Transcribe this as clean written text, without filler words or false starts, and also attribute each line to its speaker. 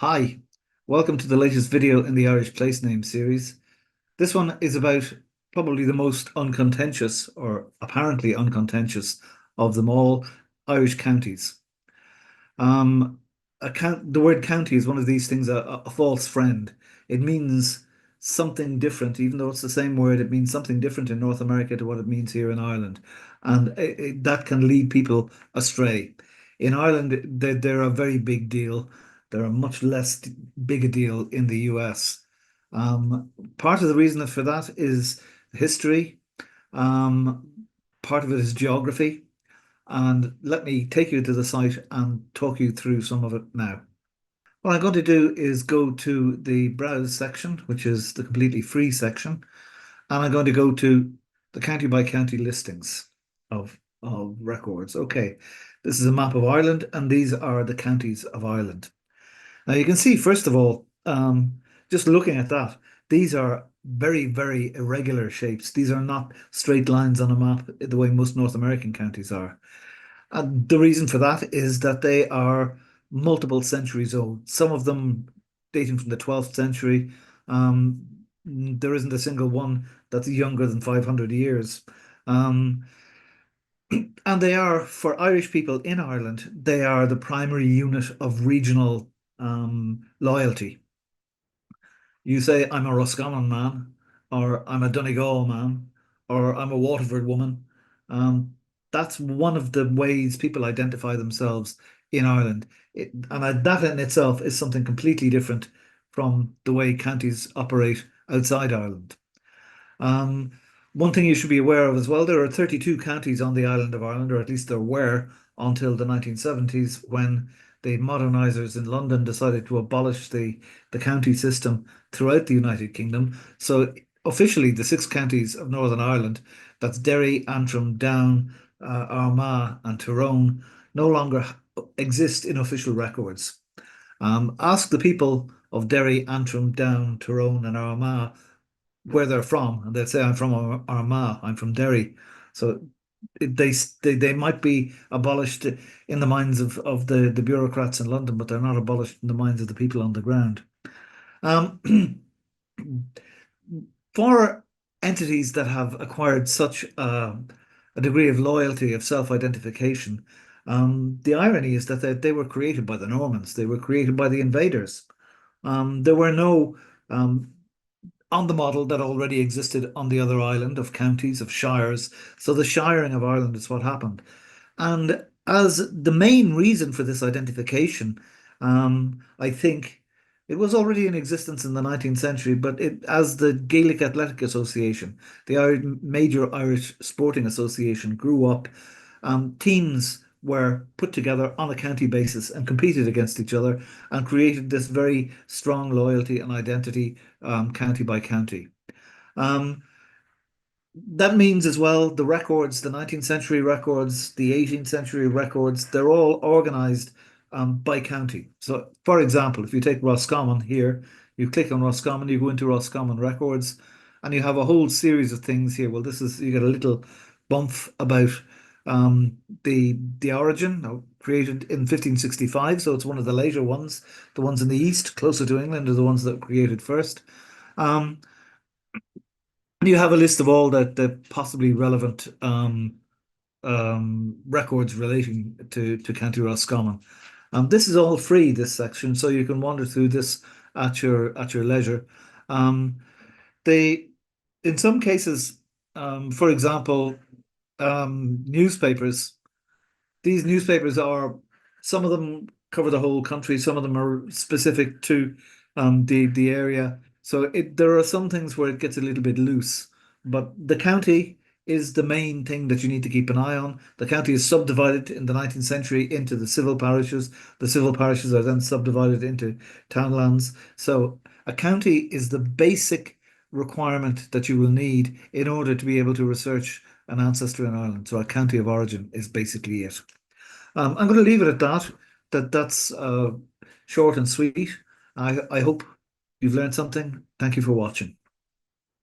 Speaker 1: Hi, welcome to the latest video in the Irish place name series. This one is about probably the most uncontentious, or apparently uncontentious, of them all, Irish counties. Um, the word county is one of these things, a false friend. It means something different, even though it's the same word, it means something different in North America to what it means here in Ireland. And that can lead people astray. In Ireland, they're a very big deal. They're a much less big a deal in the US. Um, Part of the reason for that is history. Um, Part of it is geography. And let me take you to the site and talk you through some of it now. What I'm going to do is go to the browse section, which is the completely free section, and I'm going to go to the county by county listings of records. Okay, this is a map of Ireland, and these are the counties of Ireland. Now you can see, first of all, just looking at that, these are very, very irregular shapes. These are not straight lines on a map the way most North American counties are. And the reason for that is that they are multiple centuries old. Some of them dating from the 12th century. Um, there isn't a single one that's younger than 500 years. Um, and they are, for Irish people in Ireland, they are the primary unit of regional loyalty. You say, I'm a Roscommon man, or I'm a Donegal man, or I'm a Waterford woman. Um, that's one of the ways people identify themselves in Ireland. That in itself is something completely different from the way counties operate outside Ireland. Um, One thing you should be aware of as well, there are 32 counties on the island of Ireland, or at least there were until the 1970s when the modernisers in London decided to abolish the county system throughout the United Kingdom. So officially, the six counties of Northern Ireland, that's Derry, Antrim, Down, Armagh, and Tyrone, no longer exist in official records. Ask the people of Derry, Antrim, Down, Tyrone, and Armagh where they're from, and they'll say, "I'm from Armagh, I'm from Derry." So they might be abolished in the minds of the bureaucrats in London, but they're not abolished in the minds of the people on the ground. Um, for entities that have acquired such a degree of loyalty, of self-identification, the irony is that they were created by the Normans. They were created by the invaders. There were no on the model that already existed on the other island of counties, of shires. So the shiring of Ireland is what happened. And as the main reason for this identification, I think it was already in existence in the 19th century, but as the Gaelic Athletic Association, the major Irish sporting association, grew up, teams were put together on a county basis and competed against each other and created this very strong loyalty and identity, county by county. Um, that means as well the records, the 19th century records, the 18th century records, they're all organized by county. So, for example, if you take Roscommon here, you click on Roscommon, you go into Roscommon records, and you have a whole series of things here. Well, this is, you get a little bump about the origin, created in 1565, so it's one of the later ones. The ones in the east, closer to England, are the ones that were created first. Um, you have a list of all the possibly relevant records relating to County Roscommon. This is all free, this section, so you can wander through this at your leisure. Um, they, in some cases, for example, newspapers. These newspapers are, some of them cover the whole country, some of them are specific to the area. So there are some things where it gets a little bit loose, but the county is the main thing that you need to keep an eye on. The county is subdivided in the 19th century into the civil parishes. The civil parishes are then subdivided into townlands. So a county is the basic requirement that you will need in order to be able to research an ancestor in Ireland. So a county of origin is basically it. I'm going to leave it at that. That's short and sweet. I hope you've learned something. Thank you for watching.